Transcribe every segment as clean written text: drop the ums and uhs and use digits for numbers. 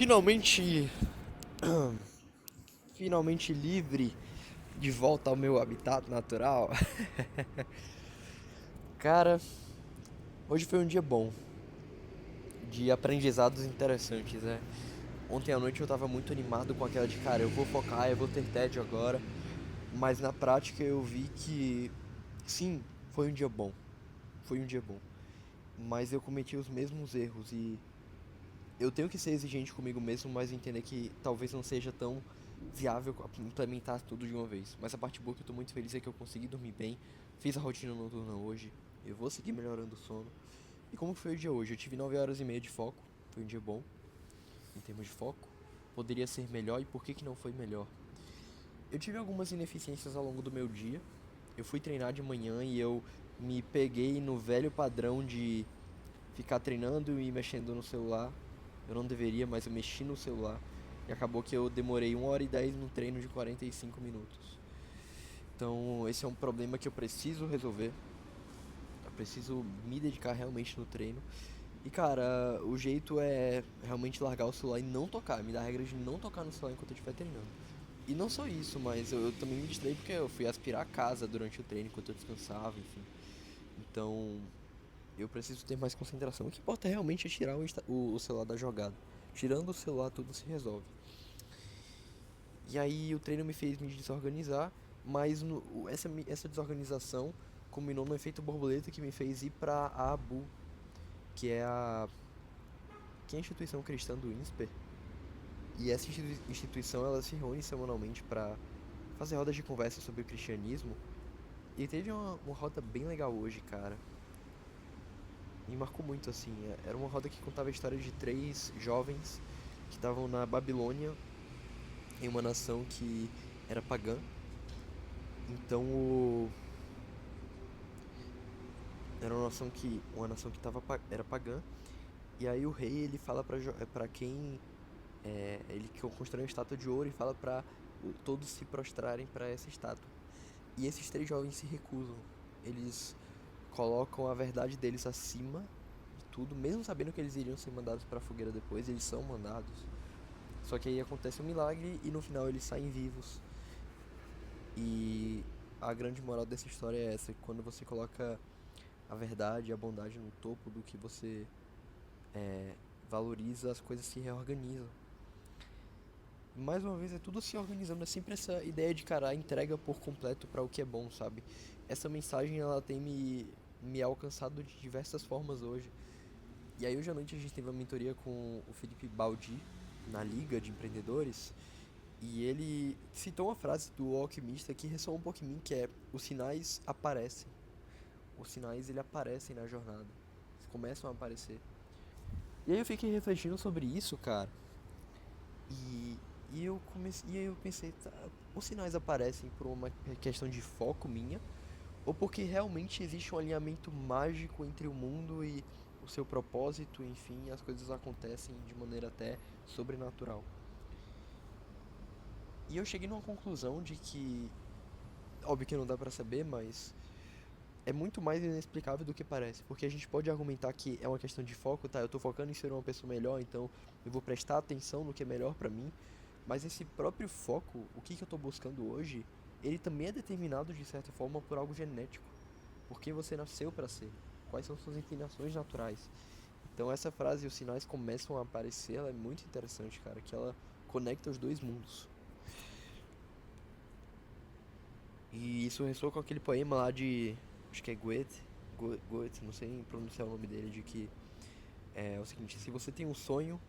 Finalmente, finalmente livre de volta ao meu habitat natural. Cara, hoje foi um dia bom, de aprendizados interessantes, né? Ontem à noite eu tava muito animado com aquela de, cara, eu vou focar, eu vou ter tédio agora, mas na prática eu vi que, sim, foi um dia bom, foi um dia bom, mas eu cometi os mesmos erros e eu tenho que ser exigente comigo mesmo, mas entender que talvez não seja tão viável implementar tudo de uma vez. Mas a parte boa que eu tô muito feliz é que eu consegui dormir bem, fiz a rotina noturna hoje, eu vou seguir melhorando o sono. E como foi o dia hoje? Eu tive 9 horas e meia de foco, foi um dia bom em termos de foco. Poderia ser melhor e por que que não foi melhor? Eu tive algumas ineficiências ao longo do meu dia. Eu fui treinar de manhã e eu me peguei no velho padrão de ficar treinando e mexendo no celular. Eu não deveria, mas eu mexi no celular. E acabou que eu demorei 1 hora e 10 no treino de 45 minutos. Então, esse é um problema que eu preciso resolver. Eu preciso me dedicar realmente no treino. E cara, o jeito é realmente largar o celular e não tocar. Me dá a regra de não tocar no celular enquanto eu estiver treinando. E não só isso, mas eu também me distraí porque eu fui aspirar a casa durante o treino enquanto eu descansava, enfim. Então, eu preciso ter mais concentração. O que importa realmente é tirar o celular da jogada. Tirando o celular, tudo se resolve. E aí o treino me fez me desorganizar, mas essa desorganização culminou no efeito borboleta que me fez ir para a ABU, que é que é a instituição cristã do INSPER. E essa instituição ela se reúne semanalmente para fazer rodas de conversa sobre o cristianismo. E teve uma roda bem legal hoje, cara. Me marcou muito assim. Era uma roda que contava a história de três jovens que estavam na Babilônia, em uma nação que era pagã. Então era uma nação que era pagã. E aí o rei ele fala para quem ele constrói uma estátua de ouro e fala para todos se prostrarem para essa estátua. E esses três jovens se recusam. Eles colocam a verdade deles acima de tudo, mesmo sabendo que eles iriam ser mandados para a fogueira depois, eles são mandados. Só que aí acontece um milagre e no final eles saem vivos. E a grande moral dessa história é essa: quando você coloca a verdade e a bondade no topo do que você valoriza, as coisas se reorganizam. Mais uma vez é tudo se organizando, é sempre essa ideia de, cara, a entrega por completo para o que é bom, sabe? Essa mensagem ela tem me alcançado de diversas formas hoje. E aí hoje à noite a gente teve uma mentoria com o Felipe Baldi na Liga de Empreendedores. E ele citou uma frase do alquimista que ressoou um pouco em mim, que é: os sinais aparecem. Os sinais ele aparecem na jornada. Eles começam a aparecer. E aí eu fiquei refletindo sobre isso, cara. E, e aí eu pensei, tá, os sinais aparecem por uma questão de foco minha, ou porque realmente existe um alinhamento mágico entre o mundo e o seu propósito, enfim, as coisas acontecem de maneira até sobrenatural. E eu cheguei numa conclusão de que, óbvio que não dá pra saber, mas é muito mais inexplicável do que parece, porque a gente pode argumentar que é uma questão de foco, tá? Eu tô focando em ser uma pessoa melhor, então eu vou prestar atenção no que é melhor pra mim, mas esse próprio foco, o que que eu tô buscando hoje, ele também é determinado de certa forma por algo genético, porque você nasceu pra ser, quais são suas inclinações naturais. Então essa frase, os sinais começam a aparecer, ela é muito interessante, cara, que ela conecta os dois mundos. E isso ressoa com aquele poema lá de, acho que é Goethe, Goethe, não sei pronunciar o nome dele, de que é o seguinte: se você tem um sonho,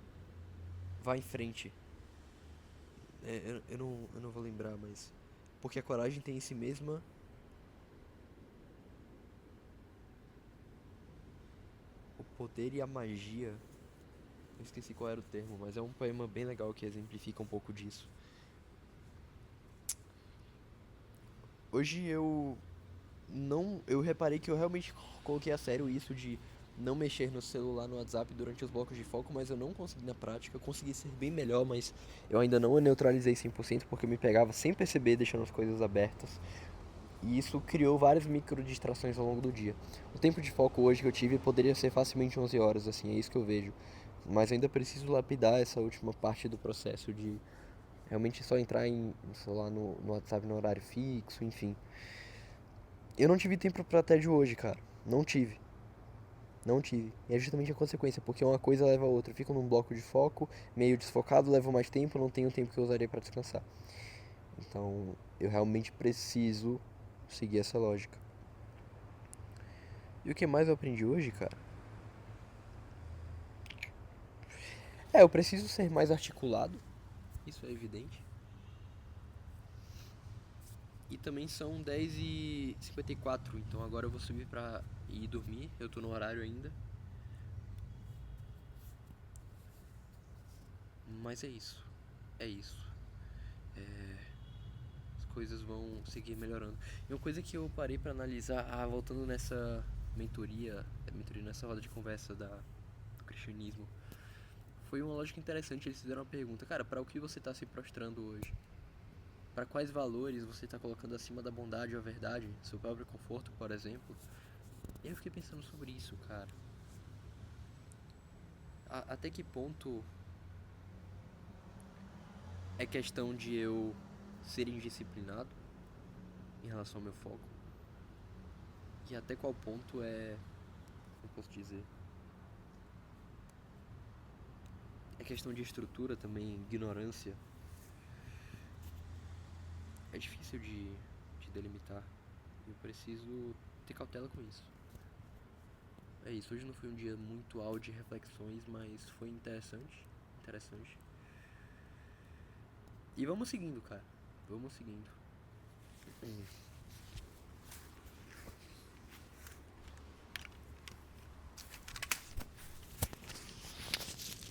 vá em frente. Eu não vou lembrar, mas porque a coragem tem em si mesma o poder e a magia. Eu esqueci qual era o termo, mas é um poema bem legal que exemplifica um pouco disso. Hoje eu reparei que eu realmente coloquei a sério isso de não mexer no celular, no WhatsApp durante os blocos de foco, mas eu não consegui na prática. Eu consegui ser bem melhor, mas eu ainda não neutralizei 100% porque eu me pegava sem perceber deixando as coisas abertas. E isso criou várias micro distrações ao longo do dia. O tempo de foco hoje que eu tive poderia ser facilmente 11 horas, assim, é isso que eu vejo. Mas ainda preciso lapidar essa última parte do processo de realmente só entrar sei lá, no WhatsApp no horário fixo, enfim. Eu não tive tempo pra TED hoje, cara. Não tive. Não tive. E é justamente a consequência, porque uma coisa leva a outra. Eu fico num bloco de foco, meio desfocado, leva mais tempo, não tenho o tempo que eu usaria pra descansar. Então, eu realmente preciso seguir essa lógica. E o que mais eu aprendi hoje, cara? Eu preciso ser mais articulado. Isso é evidente. E também são 10h54, então agora eu vou subir pra ir dormir. Eu tô no horário ainda. Mas é isso. É isso. As coisas vão seguir melhorando. E uma coisa que eu parei pra analisar, voltando nessa mentoria nessa roda de conversa do cristianismo, foi uma lógica interessante. Eles fizeram uma pergunta: cara, para o que você tá se prostrando hoje? Para quais valores você tá colocando acima da bondade ou a verdade? Seu próprio conforto, por exemplo? E eu fiquei pensando sobre isso, cara. Até que ponto é questão de eu ser indisciplinado em relação ao meu foco? E até qual ponto como posso dizer? É questão de estrutura também, ignorância. É difícil de delimitar. Eu preciso ter cautela com isso. É isso, hoje não foi um dia muito alto de reflexões, mas foi interessante. Interessante. E vamos seguindo, cara. Vamos seguindo.